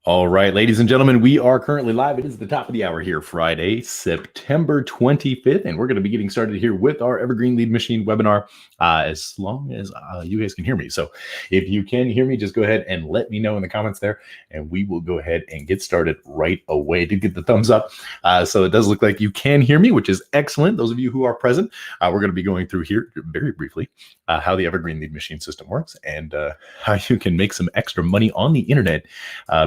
All right, ladies and gentlemen, we are currently live. It is the top of the hour here, Friday, September 25th, and we're going to be getting started here with our Evergreen Lead Machine webinar as long as you guys can hear me. So if you can hear me, just go ahead and let me know in the comments there, and we will go ahead and get started right away. Did get the thumbs up. So it does look like you can hear me, which is excellent. Those of you who are present, we're going to be going through here very briefly how the Evergreen Lead Machine system works and how you can make some extra money on the internet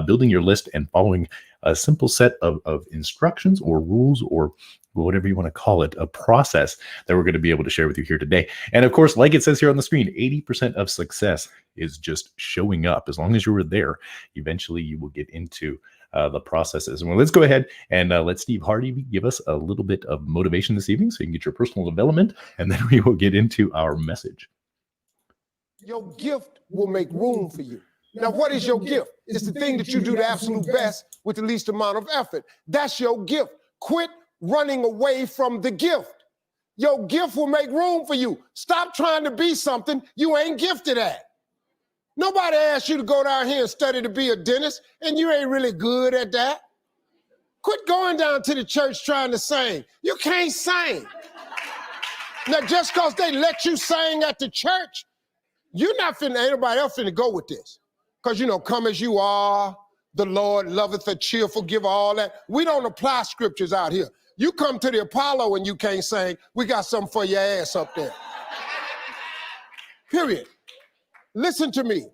building your list and following a simple set of instructions or rules or whatever you want to call it, a process that we're going to be able to share with you here today. And of course, like it says here on the screen, 80% of success is just showing up. As long as you were there, eventually you will get into the processes. Well, let's go ahead and let Steve Hardy give us a little bit of motivation this evening so you can get your personal development, and then we will get into our message. Your gift will make room for you. Now, what is your gift? It's the thing that you do the absolute best with the least amount of effort. That's your gift. Quit running away from the gift. Your gift will make room for you. Stop trying to be something you ain't gifted at. Nobody asked you to go down here and study to be a dentist, and you ain't really good at that. Quit going down to the church trying to sing. You can't sing. Now, just because they let you sing at the church, you're not finna, anybody else finna go with this. Because, come as you are, the Lord loveth a cheerful giver, all that. We don't apply scriptures out here. You come to the Apollo and you can't sing, we got something for your ass up there. Period. Listen to me.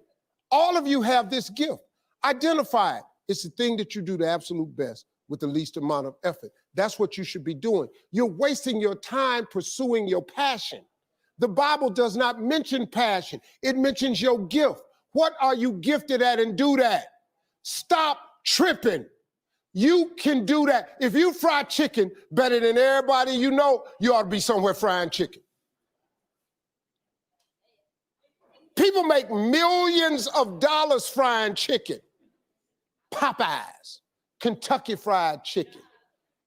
All of you have this gift. Identify it. It's the thing that you do the absolute best with the least amount of effort. That's what you should be doing. You're wasting your time pursuing your passion. The Bible does not mention passion. It mentions your gift. What are you gifted at, and do that? Stop tripping. You can do that. If you fry chicken better than everybody you know, you ought to be somewhere frying chicken. People make millions of dollars frying chicken. Popeyes, Kentucky Fried Chicken,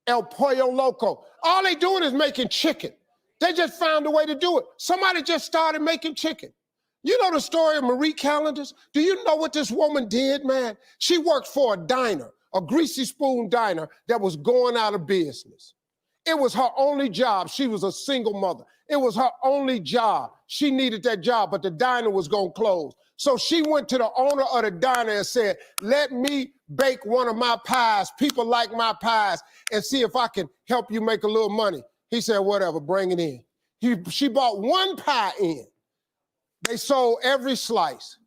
El Pollo Loco. All they doing is making chicken. They just found a way to do it. Somebody just started making chicken. You know the story of Marie Callender's? Do you know what this woman did, man? She worked for a diner, a greasy spoon diner that was going out of business. It was her only job. She was a single mother. It was her only job. She needed that job, but the diner was going to close. So she went to the owner of the diner and said, let me bake one of my pies. People like my pies, and see if I can help you make a little money. He said, whatever, bring it in. She bought one pie in. They sold every slice.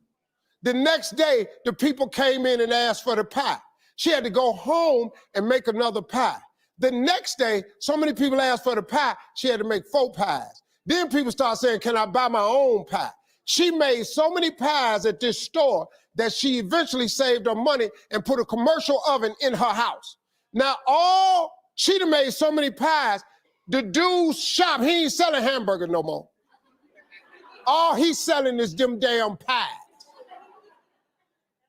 The next day, the people came in and asked for the pie. She had to go home and make another pie. The next day, so many people asked for the pie, she had to make 4 pies. Then people started saying, can I buy my own pie? She made so many pies at this store that she eventually saved her money and put a commercial oven in her house. Now, she done made so many pies, the dude's shop, he ain't selling hamburgers no more. All he's selling is them damn pies.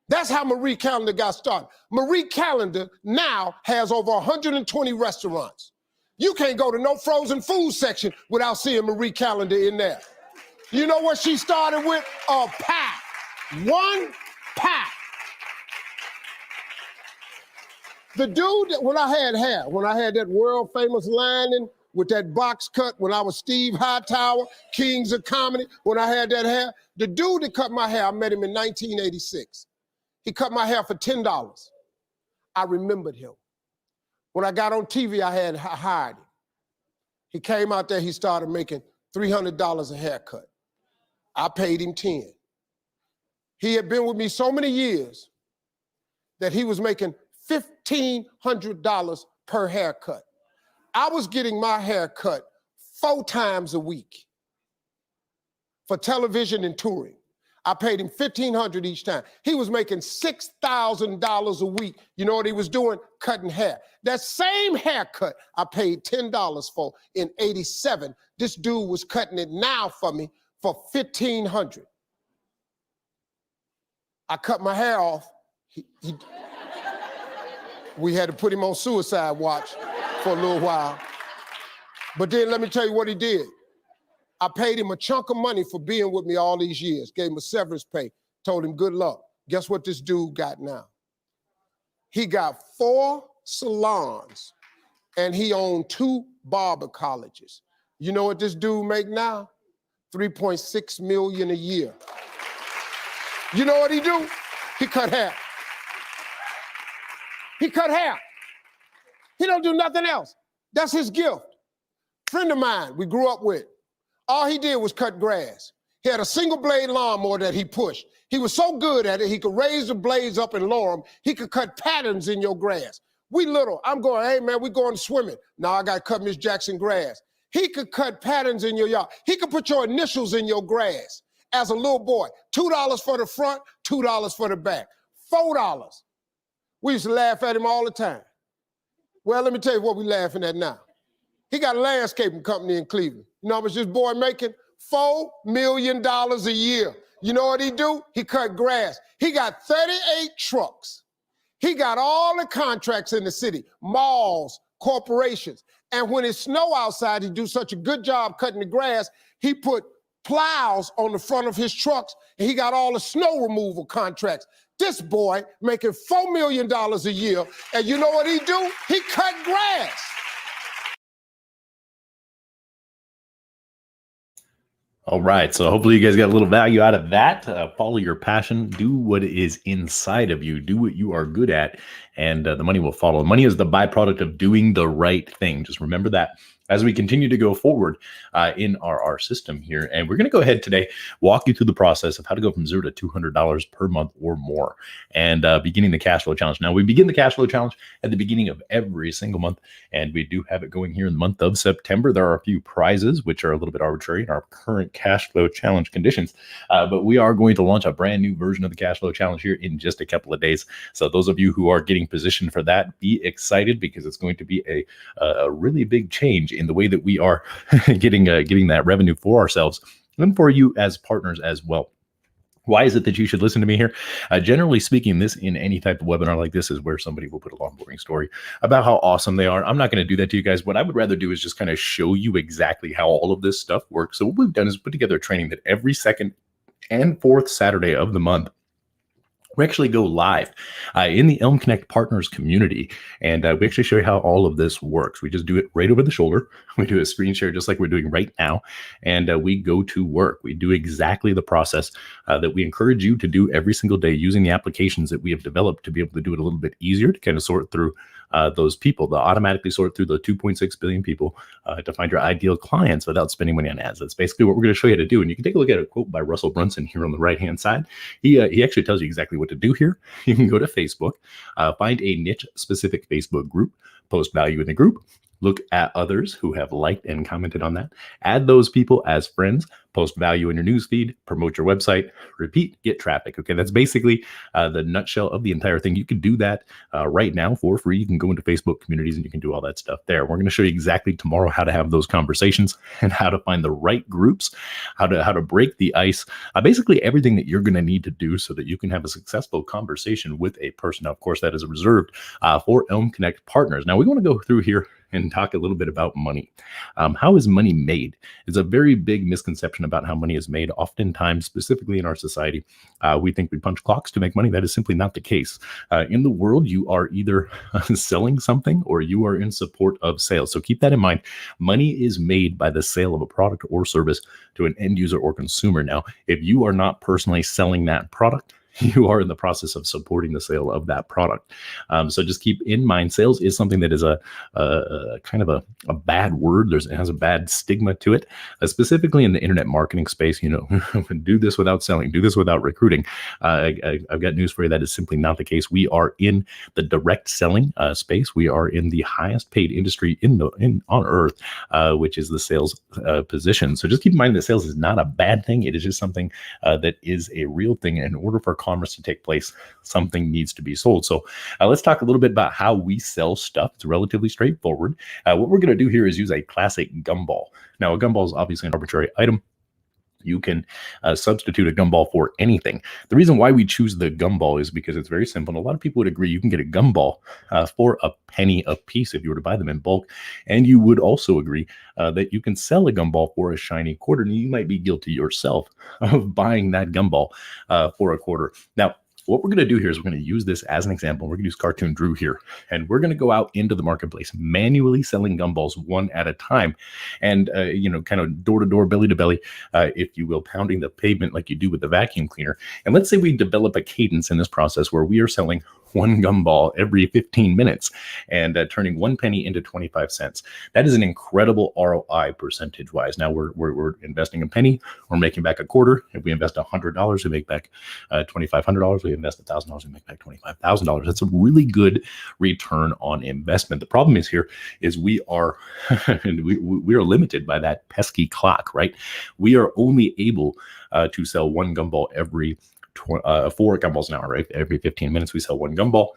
That's how Marie Callender got started. Marie Callender now has over 120 restaurants. You can't go to no frozen food section without seeing Marie Callender in there. You know what she started with? A pie. One pie. The dude, when I had hair, when I had that world famous lining with that box cut, when I was Steve Hightower, Kings of Comedy, when I had that hair, the dude that cut my hair, I met him in 1986. He cut my hair for $10. I remembered him. When I got on TV, I had hired him. He came out there, he started making $300 a haircut. I paid him 10. He had been with me so many years that he was making $1,500 per haircut. I was getting my hair cut 4 times a week for television and touring. I paid him $1,500 each time. He was making $6,000 a week. You know what he was doing? Cutting hair. That same haircut I paid $10 for in '87. This dude was cutting it now for me for $1,500. I cut my hair off. We had to put him on suicide watch for a little while. But then let me tell you what he did. I paid him a chunk of money for being with me all these years, gave him a severance pay, told him good luck. Guess what this dude got now? He got 4 salons and he owned 2 barber colleges. You know what this dude make now? $3.6 million a year. You know what he do? He cut hair. He cut hair. He don't do nothing else. That's his gift. Friend of mine we grew up with, all he did was cut grass. He had a single blade lawnmower that he pushed. He was so good at it, he could raise the blades up and lower them. He could cut patterns in your grass. We little, I'm going, hey man, we going swimming. Now I got to cut Miss Jackson grass. He could cut patterns in your yard. He could put your initials in your grass as a little boy. $2 for the front, $2 for the back. $4. We used to laugh at him all the time. Well, let me tell you what we're laughing at now. He got a landscaping company in Cleveland. You know how much this boy making? $4 million a year. You know what he do? He cut grass. He got 38 trucks. He got all the contracts in the city, malls, corporations. And when it snow outside, he do such a good job cutting the grass, he put plows on the front of his trucks, and he got all the snow removal contracts. This boy making $4 million a year, and you know what he do? He cut grass. All right. So hopefully you guys got a little value out of that. Follow your passion. Do what is inside of you. Do what you are good at, and the money will follow. Money is the byproduct of doing the right thing. Just remember that as we continue to go forward in our system here. And we're going to go ahead today, walk you through the process of how to go from $0 to $200 per month or more, and beginning the cash flow challenge. Now, we begin the cash flow challenge at the beginning of every single month, and we do have it going here in the month of September. There are a few prizes, which are a little bit arbitrary in our current cash flow challenge conditions, but we are going to launch a brand new version of the cash flow challenge here in just a couple of days. So those of you who are getting positioned for that, be excited, because it's going to be a really big change in the way that we are getting that revenue for ourselves and for you as partners as well. Why is it that you should listen to me here? Generally speaking, this in any type of webinar like this is where somebody will put a long, boring story about how awesome they are. I'm not going to do that to you guys. What I would rather do is just kind of show you exactly how all of this stuff works. So what we've done is put together a training that every second and fourth Saturday of the month, we actually go live in the Elm Connect Partners community, and we actually show you how all of this works. We just do it right over the shoulder. We do a screen share just like we're doing right now, and we go to work. We do exactly the process that we encourage you to do every single day, using the applications that we have developed to be able to do it a little bit easier, to kind of sort through those people, to automatically sort through the 2.6 billion people to find your ideal clients without spending money on ads. That's basically what we're going to show you how to do. And you can take a look at a quote by Russell Brunson here on the right-hand side. He actually tells you exactly what to do here. You can go to Facebook, find a niche-specific Facebook group, post value in the group, look at others who have liked and commented on that, add those people as friends, post value in your newsfeed, promote your website, repeat, get traffic. Okay, that's basically the nutshell of the entire thing. You can do that right now for free. You can go into Facebook communities and you can do all that stuff there. We're going to show you exactly tomorrow how to have those conversations and how to find the right groups, how to break the ice, basically everything that you're going to need to do so that you can have a successful conversation with a person. Now, of course, that is reserved for Elm Connect partners. Now, we want to go through here and talk a little bit about money. How is money made? It's a very big misconception about how money is made. Oftentimes, specifically in our society, we think we punch clocks to make money. That is simply not the case. In the world, you are either selling something or you are in support of sales. So keep that in mind. Money is made by the sale of a product or service to an end user or consumer. Now, if you are not personally selling that product, you are in the process of supporting the sale of that product. So just keep in mind, sales is something that is a kind of a bad word. It has a bad stigma to it, specifically in the internet marketing space. You know, do this without selling, do this without recruiting. I've got news for you. That is simply not the case. We are in the direct selling space. We are in the highest paid industry on earth, which is the sales position. So just keep in mind that sales is not a bad thing. It is just something that is a real thing. In order for commerce to take place, something needs to be sold. So let's talk a little bit about how we sell stuff. It's relatively straightforward. What we're going to do here is use a classic gumball. Now, a gumball is obviously an arbitrary item. You can substitute a gumball for anything. The reason why we choose the gumball is because it's very simple. And a lot of people would agree you can get a gumball for a penny a piece if you were to buy them in bulk. And you would also agree that you can sell a gumball for a shiny quarter. And you might be guilty yourself of buying that gumball for a quarter. Now, What we're going to do here is we're going to use this as an example. We're going to use Cartoon Drew here, and we're going to go out into the marketplace, manually selling gumballs one at a time, and kind of door to door, belly to belly, if you will, pounding the pavement like you do with the vacuum cleaner. And let's say we develop a cadence in this process where we are selling one gumball every 15 minutes and turning 1 penny into 25 cents. That is an incredible ROI percentage wise. Now we're investing a penny, we're making back a quarter. If we invest $100, we make back $2,500. We invest $1,000, we make back $25,000. That's a really good return on investment. The problem is here is we are we are limited by that pesky clock, right? We are only able to sell one gumball every 4 gumballs an hour, right? Every 15 minutes we sell one gumball.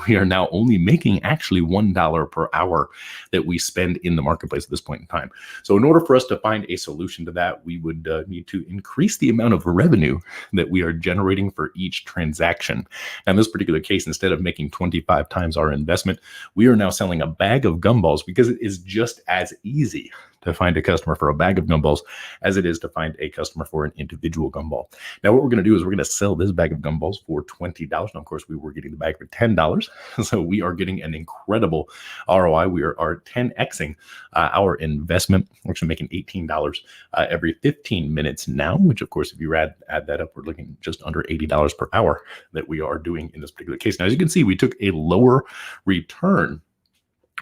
We are now only making actually $1 per hour that we spend in the marketplace at this point in time. So in order for us to find a solution to that, we would need to increase the amount of revenue that we are generating for each transaction. Now, in this particular case, instead of making 25 times our investment, we are now selling a bag of gumballs because it is just as easy to find a customer for a bag of gumballs as it is to find a customer for an individual gumball. Now, what we're going to do is we're going to sell this bag of gumballs for $20. Now, of course, we were getting the bag for $10. So we are getting an incredible ROI. We are 10xing our investment. We're actually making $18 every 15 minutes now, which, of course, if you add that up, we're looking just under $80 per hour that we are doing in this particular case. Now, as you can see, we took a lower return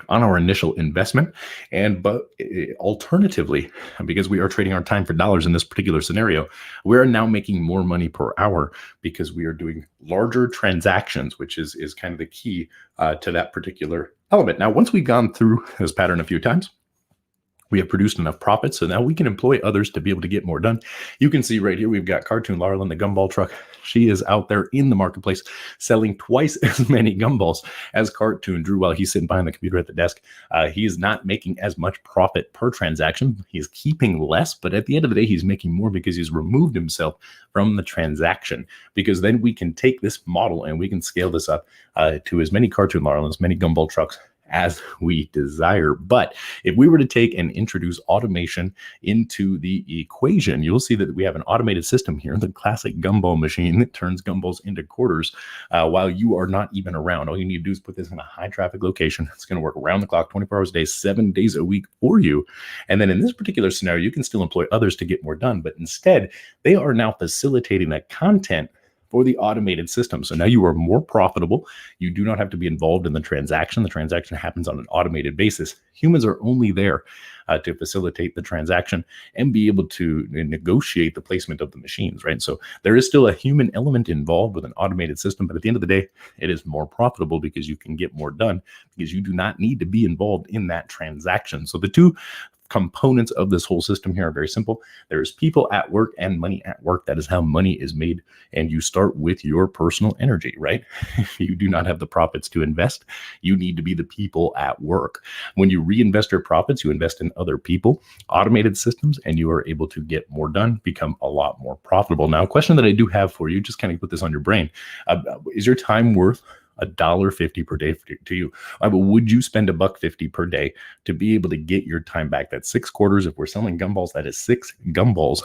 on our initial investment, but alternatively, because we are trading our time for dollars in this particular scenario, we are now making more money per hour because we are doing larger transactions, which is kind of the key to that particular element. Now, once we've gone through this pattern a few times, we have produced enough profit, so now we can employ others to be able to get more done. You can see right here, we've got Cartoon Laurel in the gumball truck. She is out there in the marketplace selling twice as many gumballs as Cartoon Drew while he's sitting behind the computer at the desk. He is not making as much profit per transaction. He's keeping less, but at the end of the day, he's making more because he's removed himself from the transaction. Because then we can take this model and we can scale this up to as many Cartoon Laurel and as many gumball trucks as we desire. But if we were to take and introduce automation into the equation, you'll see that we have an automated system here, the classic gumball machine that turns gumballs into quarters while you are not even around. All you need to do is put this in a high traffic location. It's going to work around the clock, 24 hours a day, 7 days a week for you. And then in this particular scenario, you can still employ others to get more done, but instead they are now facilitating that content for the automated system. So now you are more profitable. You do not have to be involved in the transaction. The transaction happens on an automated basis. Humans are only there to facilitate the transaction and be able to negotiate the placement of the machines, right? So there is still a human element involved with an automated system, but at the end of the day, it is more profitable because you can get more done because you do not need to be involved in that transaction. So the two components of this whole system here are very simple. There's people at work and money at work. That is how money is made. And you start with your personal energy, right? If you do not have the profits to invest, you need to be the people at work. When you reinvest your profits, you invest in other people, automated systems, and you are able to get more done, become a lot more profitable. Now, a question that I do have for you, just kind of put this on your brain. Is your time worth $1.50 per day to you? But would you spend $1.50 per day to be able to get your time back? That's 6 quarters. If we're selling gumballs, that is 6 gumballs.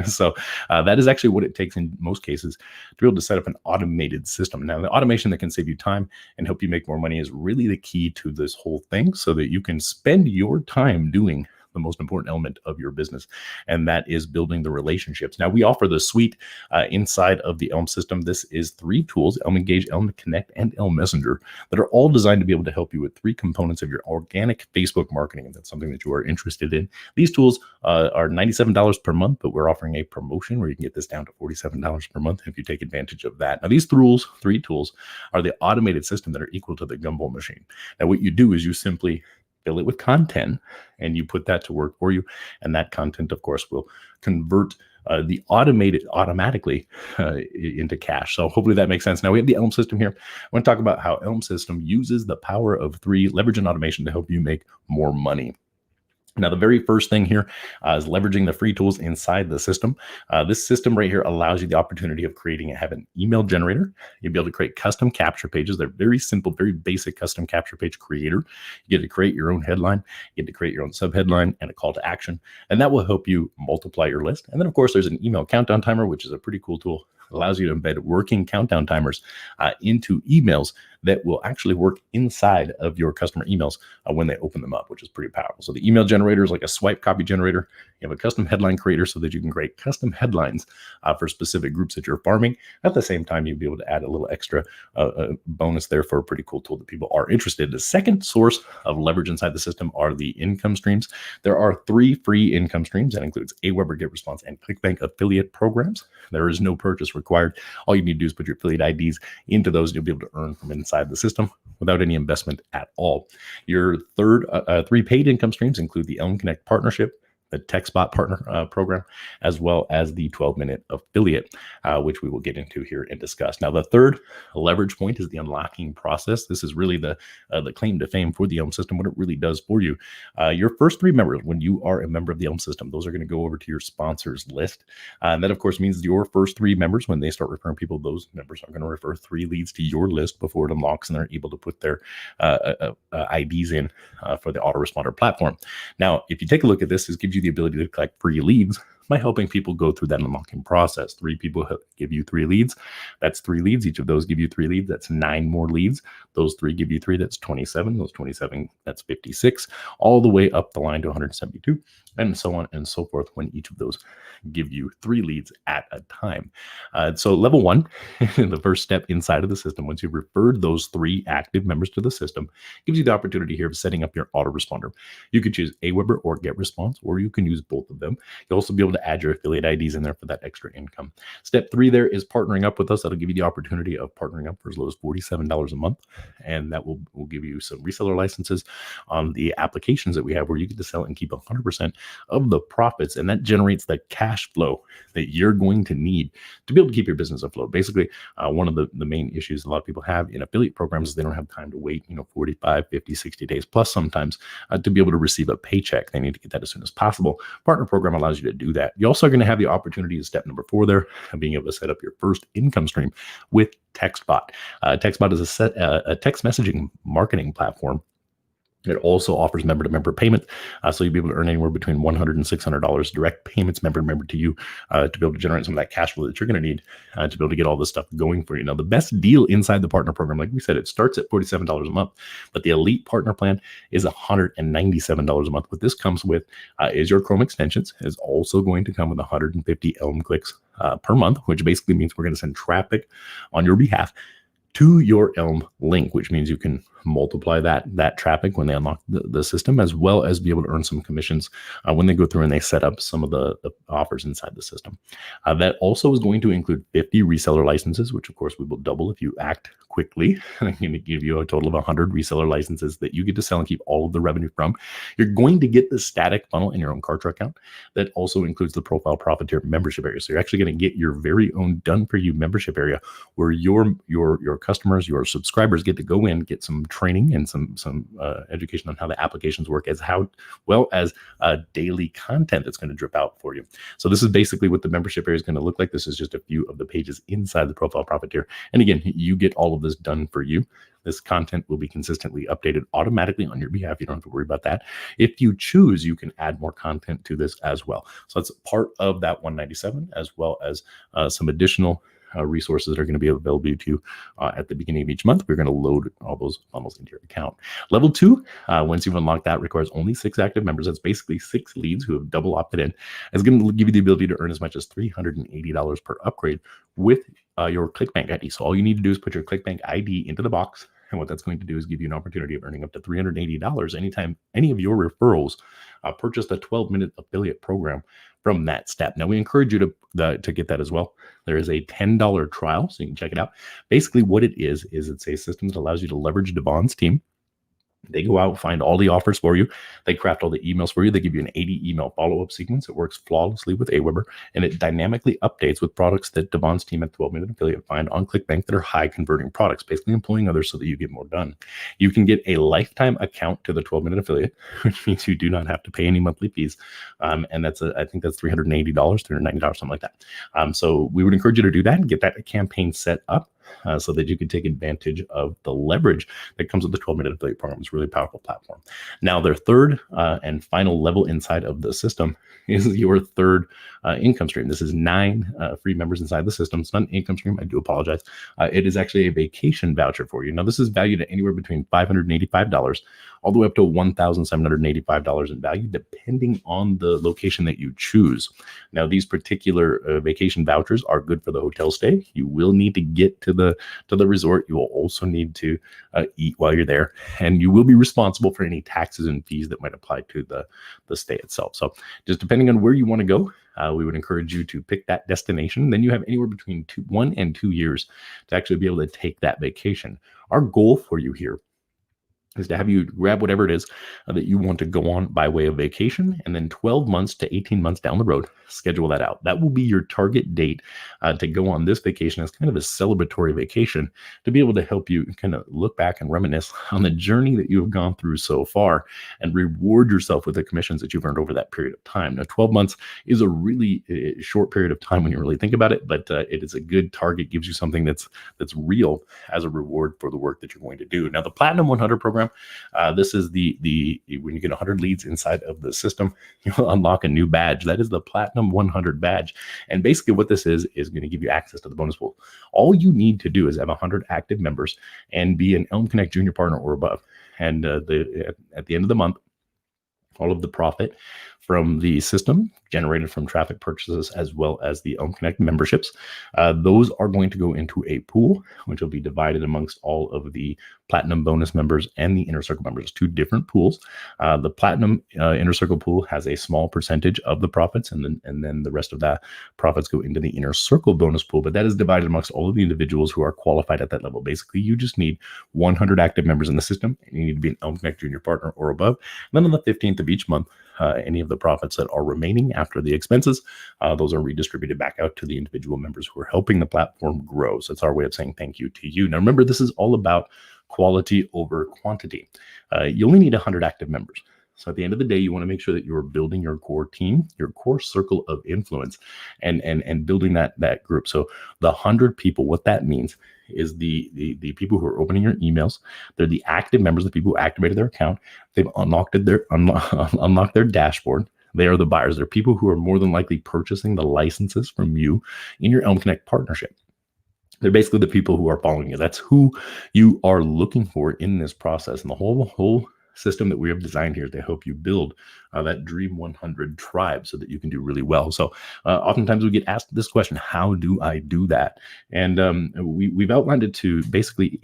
So that is actually what it takes in most cases to be able to set up an automated system. Now, the automation that can save you time and help you make more money is really the key to this whole thing, so that you can spend your time doing the most important element of your business, and that is building the relationships. Now, we offer the suite inside of the Elm system. This is 3 tools: Elm Engage, Elm Connect, and Elm Messenger, that are all designed to be able to help you with 3 components of your organic Facebook marketing. If that's something that you are interested in, these tools are $97 per month, but we're offering a promotion where you can get this down to $47 per month if you take advantage of that. Now, these 3 tools are the automated system that are equal to the gumball machine. Now, what you do is you simply fill it with content and you put that to work for you. And that content, of course, will convert the automatically into cash. So hopefully that makes sense. Now we have the Elm system here. I want to talk about how Elm system uses the power of 3, leverage and automation, to help you make more money. Now, the very first thing here is leveraging the free tools inside the system. This system right here allows you the opportunity of have an email generator. You'll be able to create custom capture pages. They're very simple, very basic custom capture page creator. You get to create your own headline, you get to create your own subheadline and a call to action, and that will help you multiply your list. And then, of course, there's an email countdown timer, which is a pretty cool tool allows you to embed working countdown timers into emails that will actually work inside of your customer emails when they open them up, which is pretty powerful. So the email generator is like a swipe copy generator. You have a custom headline creator so that you can create custom headlines for specific groups that you're farming. At the same time, you'll be able to add a little extra bonus there for a pretty cool tool that people are interested in. The second source of leverage inside the system are the income streams. There are 3 free income streams. That includes Aweber, GetResponse, and ClickBank affiliate programs. There is no purchase required. All you need to do is put your affiliate IDs into those, and you'll be able to earn from inside the system without any investment at all. Your third 3 paid income streams include the Elm Connect partnership, the TechSpot partner program, as well as the 12-minute affiliate, which we will get into here and discuss. Now, the third leverage point is the unlocking process. This is really the claim to fame for the Elm system, what it really does for you. Your first 3 members, when you are a member of the Elm system, those are going to go over to your sponsors list. And that, of course, means your first 3 members, when they start referring people, those members are going to refer 3 leads to your list before it unlocks, and they're able to put their IDs in for the autoresponder platform. Now, if you take a look at this, this gives you the ability to collect free leads by helping people go through that unlocking process. 3 people give you 3 leads. That's 3 leads. Each of those give you 3 leads. That's 9 more leads. Those 3 give you 3. That's 27. Those 27, that's 56, all the way up the line to 172, and so on and so forth when each of those give you 3 leads at a time. So level 1, the first step inside of the system, once you've referred those 3 active members to the system, gives you the opportunity here of setting up your autoresponder. You could choose Aweber or GetResponse, or you can use both of them. You'll also be able to add your affiliate IDs in there for that extra income. Step 3 there is partnering up with us. That'll give you the opportunity of partnering up for as low as $47 a month. And that will give you some reseller licenses on the applications that we have where you get to sell and keep 100% of the profits. And that generates the cash flow that you're going to need to be able to keep your business afloat. Basically, one of the main issues a lot of people have in affiliate programs is they don't have time to wait, 45, 50, 60 days plus sometimes to be able to receive a paycheck. They need to get that as soon as possible. Partner program allows you to do that. You're also going to have the opportunity to step number 4 there, being able to set up your first income stream with TextBot. TextBot is a text messaging marketing platform. It also offers member-to-member payment, so you'll be able to earn anywhere between $100 and $600 direct payments member-to-member to you to be able to generate some of that cash flow that you're going to need to be able to get all this stuff going for you. Now, the best deal inside the partner program, like we said, it starts at $47 a month, but the elite partner plan is $197 a month. What this comes with is your Chrome extensions. Is also going to come with 150 Elm clicks per month, which basically means we're going to send traffic on your behalf to your Elm link, which means you can multiply that traffic when they unlock the system, as well as be able to earn some commissions when they go through and they set up some of the offers inside the system. That also is going to include 50 reseller licenses, which of course we will double if you act quickly. I'm going to give you a total of 100 reseller licenses that you get to sell and keep all of the revenue from. You're going to get the static funnel in your own Kartra account. That also includes the Profile Profiteer membership area. So you're actually going to get your very own done-for-you membership area where your customers, your subscribers get to go in, get some training and some education on how the applications work, as well as daily content that's going to drip out for you. So this is basically what the membership area is going to look like. This is just a few of the pages inside the Profile Profiteer. And again, you get all of this done for you. This content will be consistently updated automatically on your behalf. You don't have to worry about that. If you choose, you can add more content to this as well. So that's part of that 197, as well as some additional resources that are going to be available to you at the beginning of each month. We're going to load all those funnels into your account. Level 2, once you've unlocked that, requires only 6 active members. That's basically 6 leads who have double opted in. It's going to give you the ability to earn as much as $380 per upgrade with your ClickBank ID. So all you need to do is put your ClickBank ID into the box. And what that's going to do is give you an opportunity of earning up to $380 anytime any of your referrals purchase the 12-minute affiliate program from that step. Now, we encourage you to get that as well. There is a $10 trial, so you can check it out. Basically, what it is it's a system that allows you to leverage Devon's team. They go out, find all the offers for you. They craft all the emails for you. They give you an 80 email follow-up sequence. It works flawlessly with Aweber, and it dynamically updates with products that Devon's team at 12-minute affiliate find on ClickBank that are high converting products, basically employing others so that you get more done. You can get a lifetime account to the 12-minute affiliate, which means you do not have to pay any monthly fees. And that's I think that's $380, $390, something like that. So we would encourage you to do that and get that campaign set up. so that you can take advantage of the leverage that comes with the 12-minute affiliate program. It's a really powerful platform. Now, their third and final level inside of the system is your third income stream. This is 9 free members inside the system. It's not an income stream. I do apologize. It is actually a vacation voucher for you. Now, this is valued at anywhere between $585 all the way up to $1,785 in value, depending on the location that you choose. Now, these particular vacation vouchers are good for the hotel stay. You will need to get to the resort. You will also need to eat while you're there, and you will be responsible for any taxes and fees that might apply to the stay itself. So just depending on where you want to go, we would encourage you to pick that destination. Then you have anywhere between 1 and 2 years to actually be able to take that vacation. Our goal for you here is to have you grab whatever it is that you want to go on by way of vacation, and then 12 months to 18 months down the road, schedule that out. That will be your target date to go on this vacation as kind of a celebratory vacation, to be able to help you kind of look back and reminisce on the journey that you have gone through so far and reward yourself with the commissions that you've earned over that period of time. Now, 12 months is a really short period of time when you really think about it, but it is a good target, gives you something that's real as a reward for the work that you're going to do. Now, the Platinum 100 program, this is the when you get 100 leads inside of the system, you'll unlock a new badge. That is the Platinum 100 badge. And basically what this is going to give you access to the bonus pool. All you need to do is have 100 active members and be an Elm Connect Junior partner or above. And at the end of the month, all of the profit from the system generated from traffic purchases, as well as the Elm Connect memberships, those are going to go into a pool, which will be divided amongst all of the Platinum bonus members and the Inner Circle members. 2 different pools. The Platinum Inner Circle pool has a small percentage of the profits, and then the rest of that profits go into the Inner Circle bonus pool. But that is divided amongst all of the individuals who are qualified at that level. Basically, you just need 100 active members in the system, and you need to be an Elm Connect Junior partner or above. And then on the 15th of each month, any of the profits that are remaining after the expenses, those are redistributed back out to the individual members who are helping the platform grow. So it's our way of saying thank you to you. Now, remember, this is all about quality over quantity. You only need 100 active members. So at the end of the day, you want to make sure that you're building your core team, your core circle of influence, and building that group. So the 100 people, what that means is the people who are opening your emails. They're the active members, the people who activated their account. They've unlocked their dashboard. They are the buyers. They're people who are more than likely purchasing the licenses from you in your Elm Connect partnership. They're basically the people who are following you. That's who you are looking for in this process. And the whole system that we have designed here is to help you build that Dream 100 tribe so that you can do really well. So oftentimes we get asked this question: how do I do that? And we've outlined it to basically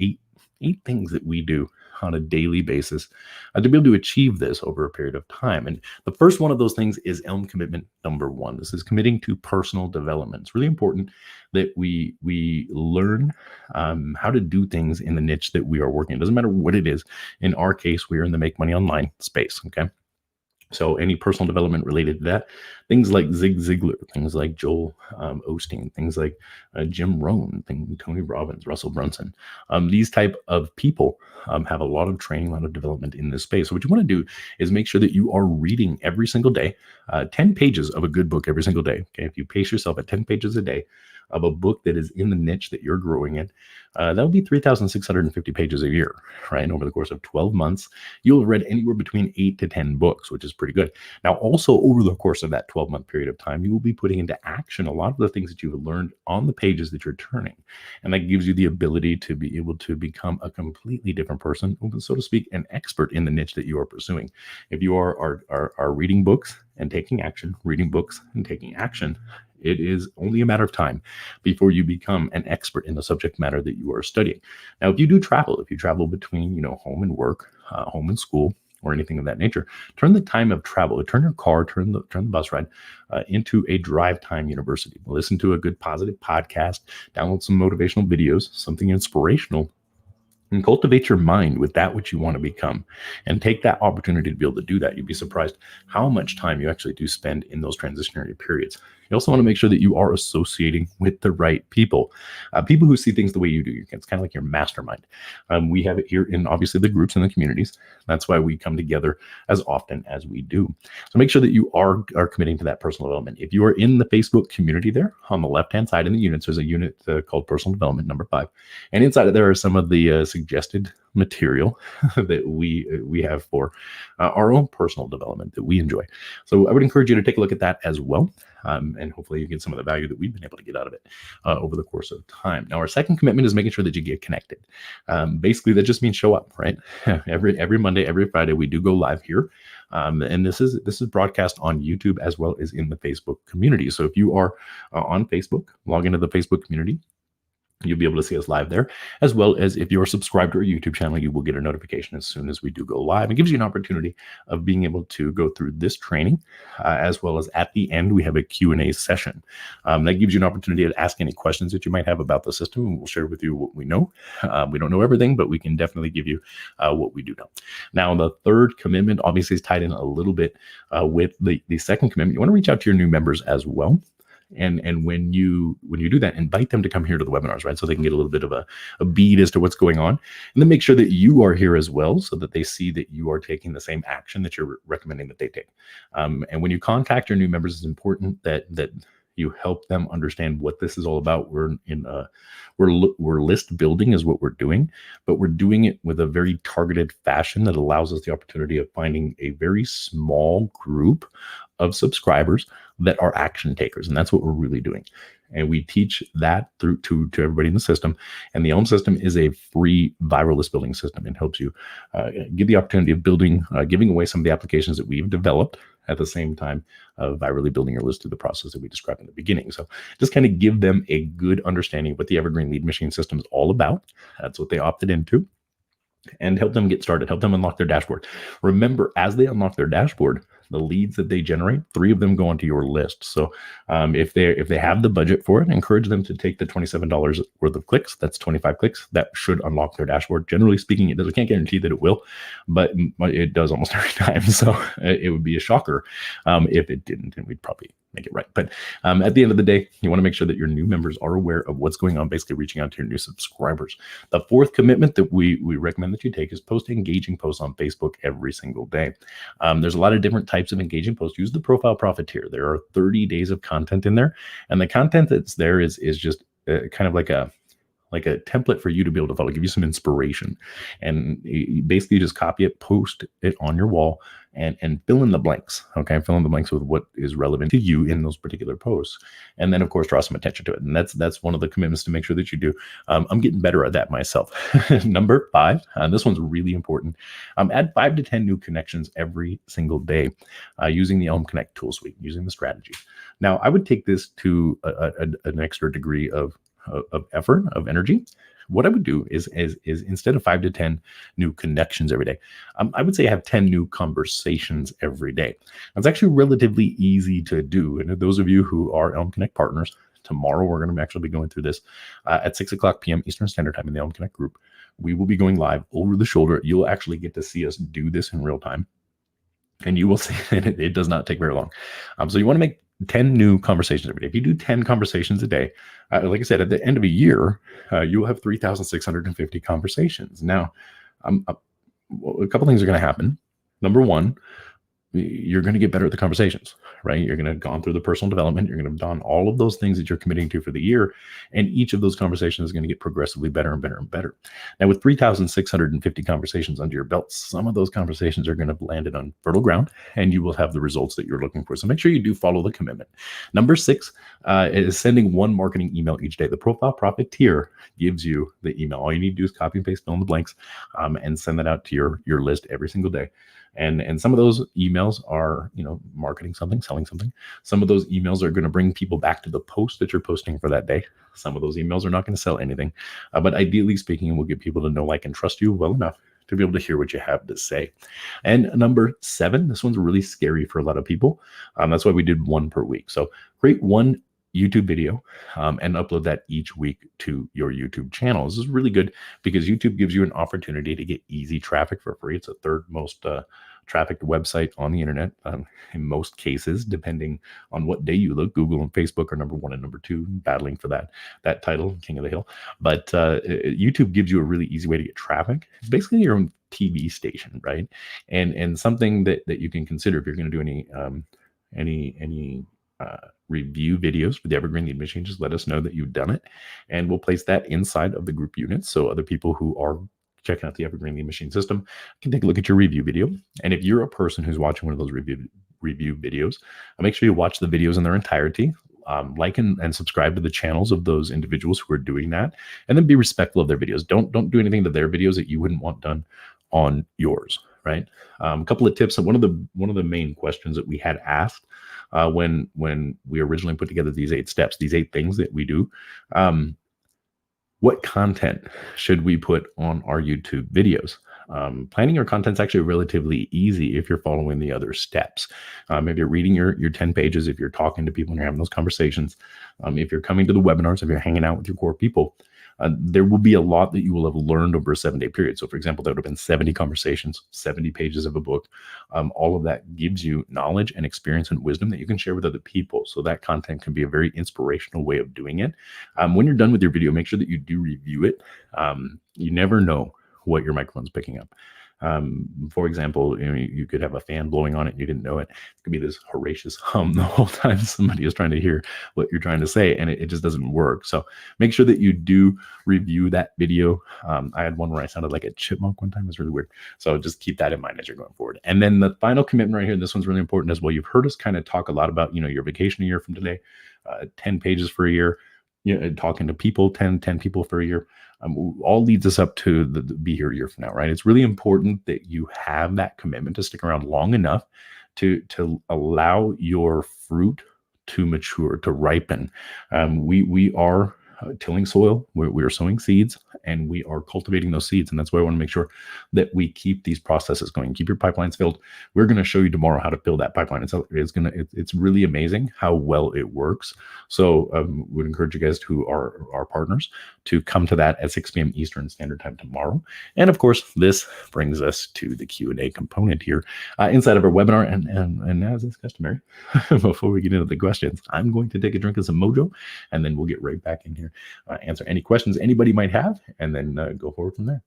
eight things that we do on a daily basis to be able to achieve this over a period of time. And the first one of those things is Elm commitment number 1. This is committing to personal development. It's really important that we learn how to do things in the niche that we are working in. It doesn't matter what it is. In our case, we are in the make money online space. Okay. So any personal development related to that, things like Zig Ziglar, things like Joel Osteen, things like Jim Rohn, Tony Robbins, Russell Brunson, these type of people have a lot of training, a lot of development in this space. So what you want to do is make sure that you are reading every single day, 10 pages of a good book every single day. Okay, if you pace yourself at 10 pages a day of a book that is in the niche that you're growing in, that would be 3,650 pages a year, right? Over the course of 12 months, you'll have read anywhere between 8 to 10 books, which is pretty good. Now, also over the course of that 12-month period of time, you will be putting into action a lot of the things that you've learned on the pages that you're turning. And that gives you the ability to be able to become a completely different person, so to speak, an expert in the niche that you are pursuing. If you are reading books and taking action, reading books and taking action, it is only a matter of time before you become an expert in the subject matter that you are studying. Now, if you do travel, if you travel between, home and work, home and school, or anything of that nature, turn the time of travel, turn your car, turn the bus ride into a drive time university. Listen to a good positive podcast, download some motivational videos, something inspirational and cultivate your mind with that which you want to become, and take that opportunity to be able to do that. You'd be surprised how much time you actually do spend in those transitionary periods. You also want to make sure that you are associating with the right people, people who see things the way you do. It's kind of like your mastermind. We have it here in obviously the groups and the communities. That's why we come together as often as we do. So make sure that you are committing to that personal development. If you are in the Facebook community, there on the left-hand side in the units, there's a unit called Personal Development number 5. And inside of there are some of the suggested material that we have for our own personal development that we enjoy. So I would encourage you to take a look at that as well. And hopefully you get some of the value that we've been able to get out of it over the course of time. Now, our second commitment is making sure that you get connected. Basically, that just means show up, right? every Monday, every Friday, we do go live here. And this is broadcast on YouTube as well as in the Facebook community. So if you are on Facebook, log into the Facebook community. You'll be able to see us live there, as well as if you're subscribed to our YouTube channel, you will get a notification as soon as we do go live. It gives you an opportunity of being able to go through this training, as well as at the end, we have a Q&A session. That gives you an opportunity to ask any questions that you might have about the system, and we'll share with you what we know. We don't know everything, but we can definitely give you what we do know. Now, the third commitment obviously is tied in a little bit with the second commitment. You want to reach out to your new members as well. And when you do that, invite them to come here to the webinars, right? So they can get a little bit of a bead as to what's going on, and then make sure that you are here as well, so that they see that you are taking the same action that you're recommending that they take. And when you contact your new members, it's important that you help them understand what this is all about. We're list building is what we're doing, but we're doing it with a very targeted fashion that allows us the opportunity of finding a very small group of subscribers that are action takers. And that's what we're really doing. And we teach that through to everybody in the system. And the Elm system is a free viral list building system. It helps you give the opportunity of building, giving away some of the applications that we've developed at the same time of virally building your list through the process that we described in the beginning. So just kind of give them a good understanding of what the Evergreen Lead Machine system is all about. That's what they opted into. And help them get started, help them unlock their dashboard. Remember, as they unlock their dashboard, the leads that they generate, 3 of them go onto your list. So if they have the budget for it, encourage them to take the $27 worth of clicks. That's 25 clicks. That should unlock their dashboard. Generally speaking, it does. I can't guarantee that it will, but it does almost every time. So it would be a shocker if it didn't, and we'd probably make it right. But at the end of the day, you want to make sure that your new members are aware of what's going on, basically reaching out to your new subscribers. The fourth commitment that we recommend that you take is post engaging posts on Facebook every single day. There's a lot of different types of engaging posts. Use the Profile Profiteer. There are 30 days of content in there, and the content that's there is just kind of like a template for you to be able to follow, give you some inspiration. And you basically just copy it, post it on your wall, and fill in the blanks. Okay, fill in the blanks with what is relevant to you in those particular posts. And then, of course, draw some attention to it. And that's one of the commitments to make sure that you do. I'm getting better at that myself. Number 5, this one's really important. Add 5 to 10 new connections every single day using the Elm Connect tool suite, using the strategy. Now, I would take this to an extra degree of effort, of energy. What I would do is instead of 5 to 10 new connections every day, I would say have 10 new conversations every day. That's actually relatively easy to do. And those of you who are Elm Connect partners, tomorrow we're going to actually be going through this at 6:00 p.m. Eastern Standard Time in the Elm Connect group. We will be going live over the shoulder. You'll actually get to see us do this in real time. And you will see that it does not take very long. So you want to make 10 new conversations every day. If you do 10 conversations a day, like I said, at the end of a year, you will have 3,650 conversations. Now, a couple things are going to happen. Number 1, you're going to get better at the conversations, right? You're going to have gone through the personal development. You're going to have done all of those things that you're committing to for the year. And each of those conversations is going to get progressively better and better and better. Now, with 3,650 conversations under your belt, some of those conversations are going to have landed on fertile ground, and you will have the results that you're looking for. So make sure you do follow the commitment. Number 6 is sending 1 marketing email each day. The Profile Profiteer gives you the email. All you need to do is copy and paste, fill in the blanks, and send that out to your list every single day. And some of those emails are, marketing something, selling something. Some of those emails are going to bring people back to the post that you're posting for that day. Some of those emails are not going to sell anything. But ideally speaking, we'll get people to know, like, and trust you well enough to be able to hear what you have to say. And number 7, this one's really scary for a lot of people. That's why we did 1 per week. So create 1 YouTube video and upload that each week to your YouTube channel. This is really good because YouTube gives you an opportunity to get easy traffic for free. It's the third most trafficked website on the internet in most cases, depending on what day you look. Google and Facebook are number 1 and number 2, battling for that title, King of the Hill. But YouTube gives you a really easy way to get traffic. It's basically your own TV station, right? And something that you can consider if you're going to do any review videos for the Evergreen Lead Machine, just let us know that you've done it, and we'll place that inside of the group units so other people who are checking out the Evergreen Lead Machine system can take a look at your review video. And if you're a person who's watching one of those review videos, make sure you watch the videos in their entirety. Like and subscribe to the channels of those individuals who are doing that, and then be respectful of their videos. Don't do anything to their videos that you wouldn't want done on yours, right? A couple of tips. One of the main questions that we had asked when we originally put together these 8 steps, these 8 things that we do, what content should we put on our YouTube videos? Planning your content is actually relatively easy if you're following the other steps. If you're reading your 10 pages, if you're talking to people and you're having those conversations, if you're coming to the webinars, if you're hanging out with your core people, there will be a lot that you will have learned over a 7-day period. So for example, there would have been 70 conversations, 70 pages of a book. All of that gives you knowledge and experience and wisdom that you can share with other people. So that content can be a very inspirational way of doing it. When you're done with your video, make sure that you do review it. You never know what your microphone's picking up. For example, you could have a fan blowing on it and you didn't know it. It could be this horrendous hum the whole time somebody is trying to hear what you're trying to say, and it just doesn't work. So make sure that you do review that video. I had one where I sounded like a chipmunk one time. It was really weird. So just keep that in mind as you're going forward. And then the final commitment right here, this one's really important as well. You've heard us kind of talk a lot about, your vacation a year from today, 10 pages for a year, talking to people, 10 people for a year. All leads us up to the be here a year from now, right? It's really important that you have that commitment to stick around long enough to allow your fruit to mature, to ripen. We are tilling soil, we are sowing seeds, and we are cultivating those seeds. And that's why I want to make sure that we keep these processes going, keep your pipelines filled. We're going to show you tomorrow how to fill that pipeline. It's really amazing how well it works. So would encourage you guys who are our partners to come to that at 6 p.m. Eastern Standard Time tomorrow. And of course, this brings us to the Q&A component here inside of our webinar. And as is customary, before we get into the questions, I'm going to take a drink of some Mojo, and then we'll get right back in here, answer any questions anybody might have, and then go forward from there.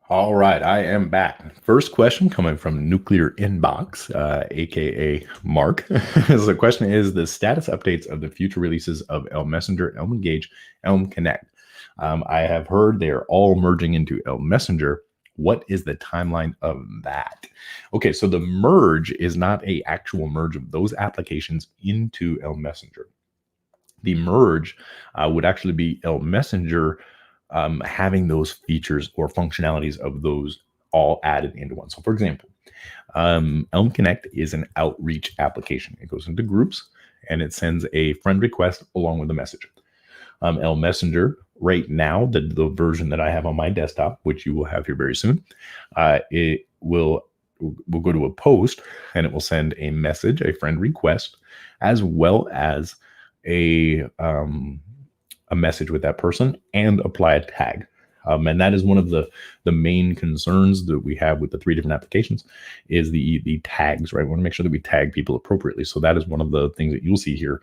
All right, I am back. First question coming from Nuclear Inbox, aka Mark. So the question is the status updates of the future releases of Elm Messenger, Elm Engage, Elm Connect. I have heard they are all merging into Elm Messenger. What is the timeline of that? Okay, so the merge is not an actual merge of those applications into Elm Messenger. The merge would actually be Elm Messenger having those features or functionalities of those all added into one. So for example, Elm Connect is an outreach application. It goes into groups and it sends a friend request along with a message. Elm Messenger right now, the version that I have on my desktop, which you will have here very soon, it will go to a post and it will send a message, a friend request, as well as a message with that person and apply a tag. And that is one of the main concerns that we have with the 3 different applications is the tags, right? We want to make sure that we tag people appropriately. So that is one of the things that you'll see here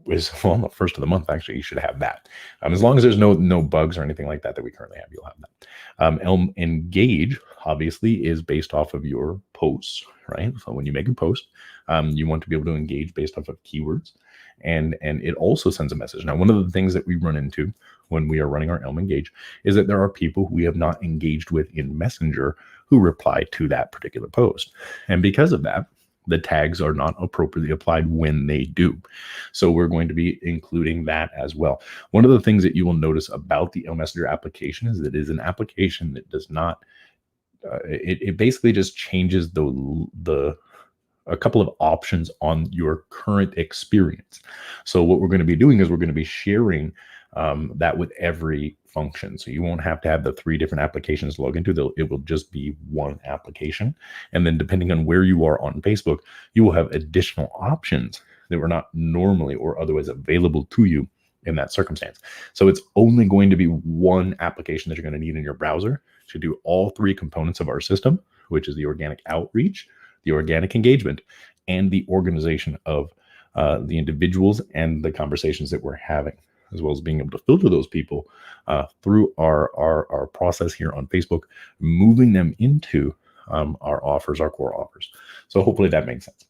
is, well, the first of the month, actually, you should have that. As long as there's no bugs or anything like that we currently have, you'll have that. Elm Engage, obviously, is based off of your posts, right? So when you make a post, you want to be able to engage based off of keywords. And it also sends a message. Now, one of the things that we run into when we are running our Elm Engage is that there are people who we have not engaged with in Messenger who reply to that particular post. And because of that, the tags are not appropriately applied when they do. So we're going to be including that as well. One of the things that you will notice about the Elm Messenger application is that it is an application that does not it basically just changes the a couple of options on your current experience. So what we're going to be doing is we're going to be sharing that with every function. So you won't have to have the 3 different applications to log into. It will just be one application. And then depending on where you are on Facebook, you will have additional options that were not normally or otherwise available to you in that circumstance. So it's only going to be one application that you're going to need in your browser to do all 3 components of our system, which is the organic outreach, the organic engagement, and the organization of the individuals and the conversations that we're having, as well as being able to filter those people through our process here on Facebook, moving them into our offers, our core offers. So hopefully that makes sense.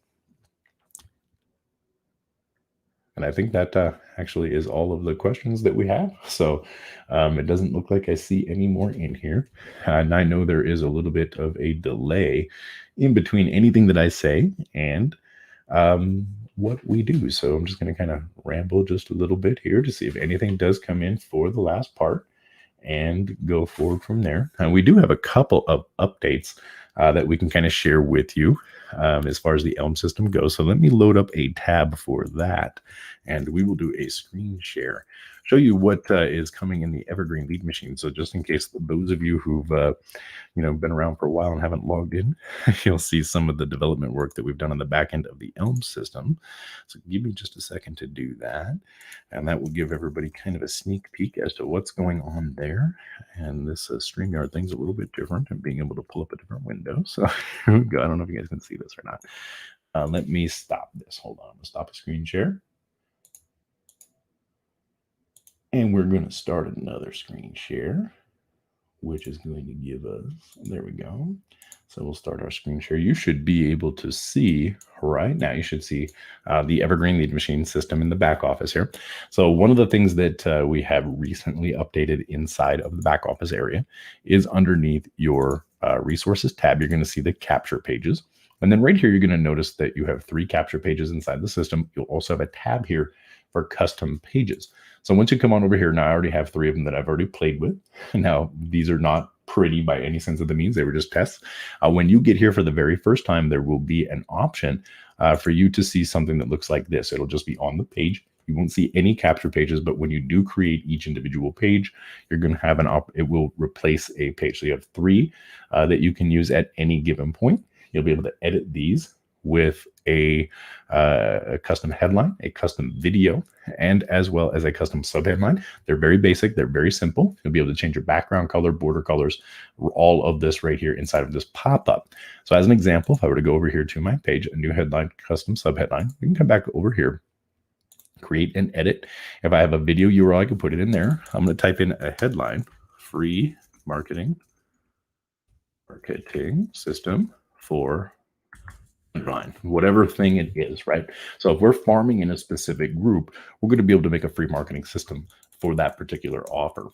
And I think that actually is all of the questions that we have. So it doesn't look like I see any more in here. And I know there is a little bit of a delay in between anything that I say and what we do. So I'm just going to kind of ramble just a little bit here to see if anything does come in for the last part and go forward from there. And we do have a couple of updates that we can kind of share with you as far as the Elm system goes. So let me load up a tab for that, and we will do a screen share, show you what is coming in the Evergreen Lead Machine. So just in case those of you who've been around for a while and haven't logged in, you'll see some of the development work that we've done on the back end of the Elm system. So give me just a second to do that, and that will give everybody kind of a sneak peek as to what's going on there. And this StreamYard thing's a little bit different and being able to pull up a different window. So I don't know if you guys can see this or not. Let me stop this. Hold on. I'll stop a screen share. And we're going to start another screen share, which is going to give us, there we go. So we'll start our screen share. You should be able to see right now, you should see the Evergreen Lead Machine system in the back office here. So one of the things that we have recently updated inside of the back office area is underneath your resources tab, you're going to see the capture pages. And then right here, you're going to notice that you have 3 capture pages inside the system. You'll also have a tab here for custom pages. So once you come on over here, now I already have 3 of them that I've already played with. Now, these are not pretty by any sense of the means. They were just tests. When you get here for the very first time, there will be an option for you to see something that looks like this. It'll just be on the page. You won't see any capture pages, but when you do create each individual page, you're going to have it will replace a page. So you have 3 that you can use at any given point. You'll be able to edit these with a custom headline, a custom video, and as well as a custom subheadline. They're very basic. They're very simple. You'll be able to change your background color, border colors, all of this right here inside of this pop-up. So as an example, if I were to go over here to my page, a new headline, custom subheadline, we can come back over here, create and edit. If I have a video URL, I can put it in there. I'm going to type in a headline, free marketing system for line, whatever thing it is, right? So if we're farming in a specific group, we're going to be able to make a free marketing system for that particular offer.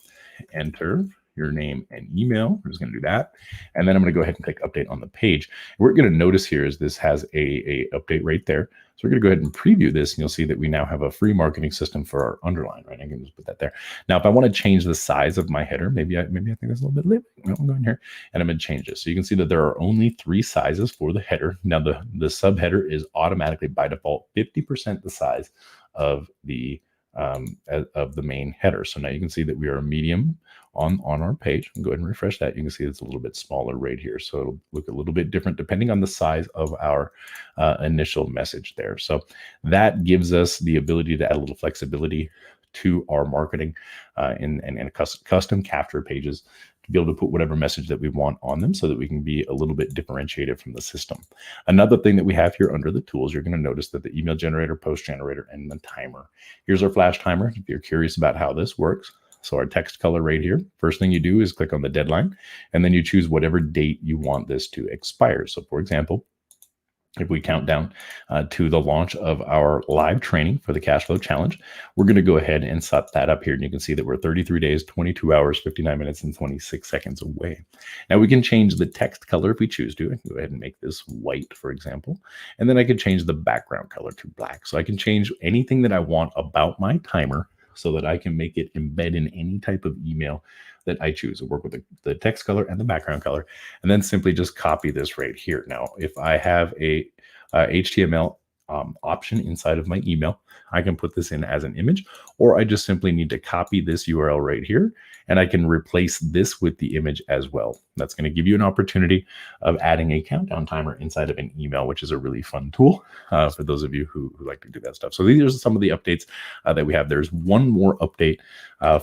Enter your name and email. We're just going to do that. And then I'm going to go ahead and click update on the page. What we're going to notice here is this has a update right there. So we're going to go ahead and preview this, and you'll see that we now have a free marketing system for our underline, right? I can just put that there. Now, if I want to change the size of my header, maybe I think that's a little bit lit. I'm going here and I'm going to change this. So you can see that there are only 3 sizes for the header. Now the subheader is automatically by default 50% the size of the main header. So now you can see that we are a medium on our page. Go ahead and refresh that. You can see it's a little bit smaller right here. So it'll look a little bit different depending on the size of our initial message there. So that gives us the ability to add a little flexibility to our marketing and custom capture pages to be able to put whatever message that we want on them so that we can be a little bit differentiated from the system. Another thing that we have here under the tools, you're going to notice that the email generator, post generator, and the timer. Here's our flash timer if you're curious about how this works. So our text color right here, first thing you do is click on the deadline, and then you choose whatever date you want this to expire. So for example, if we count down to the launch of our live training for the cash flow challenge, we're going to go ahead and set that up here. And you can see that we're 33 days, 22 hours, 59 minutes, and 26 seconds away. Now we can change the text color if we choose to. I can go ahead and make this white, for example. And then I can change the background color to black. So I can change anything that I want about my timer so that I can make it embed in any type of email that I choose. It'll work with the text color and the background color, and then simply just copy this right here. Now, if I have a HTML option inside of my email, I can put this in as an image, or I just simply need to copy this URL right here, and I can replace this with the image as well. That's going to give you an opportunity of adding a countdown timer inside of an email, which is a really fun tool for those of you who like to do that stuff. So these are some of the updates that we have. There's one more update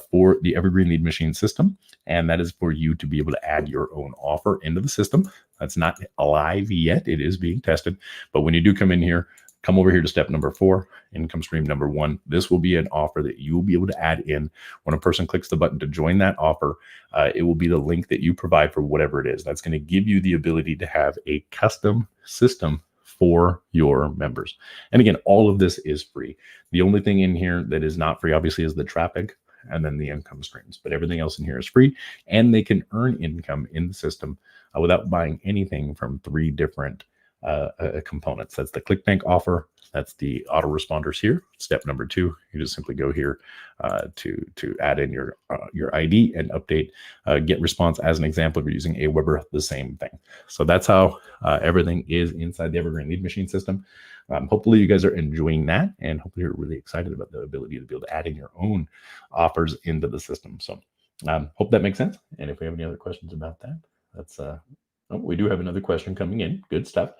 for the Evergreen Lead Machine system, and that is for you to be able to add your own offer into the system. That's not live yet. It is being tested. But when you do come in here, come over here to step number 4, income stream number 1. This will be an offer that you will be able to add in. When a person clicks the button to join that offer, it will be the link that you provide for whatever it is. That's going to give you the ability to have a custom system for your members. And again, all of this is free. The only thing in here that is not free, obviously, is the traffic and then the income streams. But everything else in here is free, and they can earn income in the system without buying anything from 3 different components. That's the ClickBank offer. That's the autoresponders here. Step number 2, you just simply go here to add in your ID and update GetResponse as an example. If you're using Aweber, the same thing. So that's how everything is inside the Evergreen Lead Machine system. Hopefully you guys are enjoying that, and hopefully you're really excited about the ability to be able to add in your own offers into the system. So hope that makes sense. And if we have any other questions about that, that's oh, we do have another question coming in. Good stuff.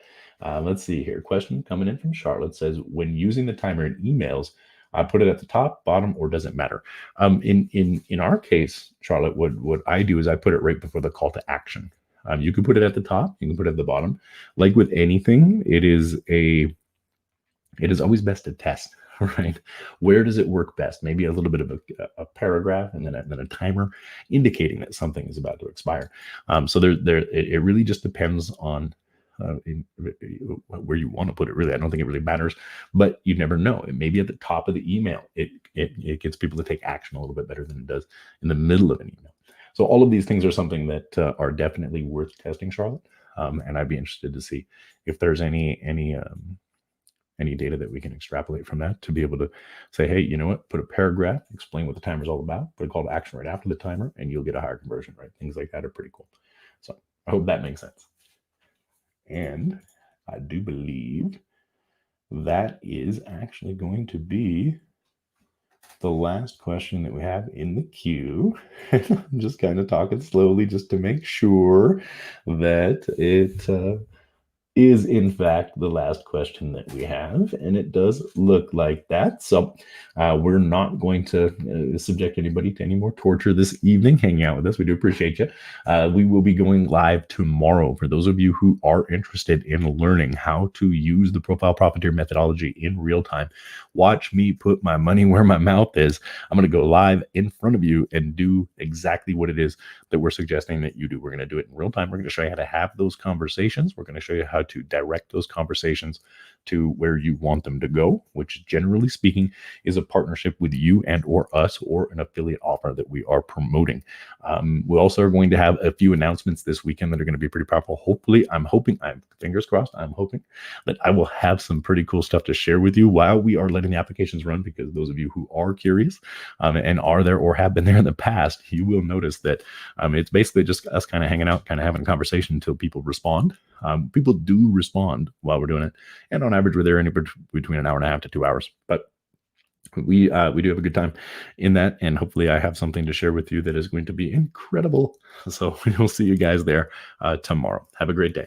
Let's see here. Question coming in from Charlotte says, when using the timer in emails, I put it at the top, bottom, or does it matter? In our case, Charlotte, what I do is I put it right before the call to action. You can put it at the top, you can put it at the bottom. Like with anything, it is always best to test, right? Where does it work best? Maybe a little bit of a paragraph and then a timer indicating that something is about to expire. So it really just depends on where you want to put it. Really, I don't think it really matters, but you never know. It may be at the top of the email. It gets people to take action a little bit better than it does in the middle of an email. So all of these things are something that are definitely worth testing, Charlotte. And I'd be interested to see if there's any data that we can extrapolate from that to be able to say, hey, you know what, put a paragraph, explain what the timer is all about, put a call to action right after the timer, and you'll get a higher conversion rate. Things like that are pretty cool. So I hope that makes sense. And I do believe that is actually going to be the last question that we have in the queue. I'm just kind of talking slowly just to make sure that it is in fact the last question that we have, and it does look like that. So we're not going to subject anybody to any more torture this evening hanging out with us. We do appreciate you. We will be going live tomorrow. For those of you who are interested in learning how to use the Profile Profiteer methodology in real time, watch me put my money where my mouth is. I'm going to go live in front of you and do exactly what it is that we're suggesting that you do. We're going to do it in real time. We're going to show you how to have those conversations. We're going to show you how to direct those conversations to where you want them to go, which generally speaking is a partnership with you and or us, or an affiliate offer that we are promoting. We also are going to have a few announcements this weekend that are going to be pretty powerful. Hopefully, I'm fingers crossed, I'm hoping that I will have some pretty cool stuff to share with you while we are letting the applications run, because those of you who are curious and are there or have been there in the past, you will notice that it's basically just us kind of hanging out, kind of having a conversation until people respond. People do respond while we're doing it, and on average we're there anywhere between an hour and a half to 2 hours, but we do have a good time in that, and hopefully I have something to share with you that is going to be incredible. So we'll see you guys there tomorrow. Have a great day.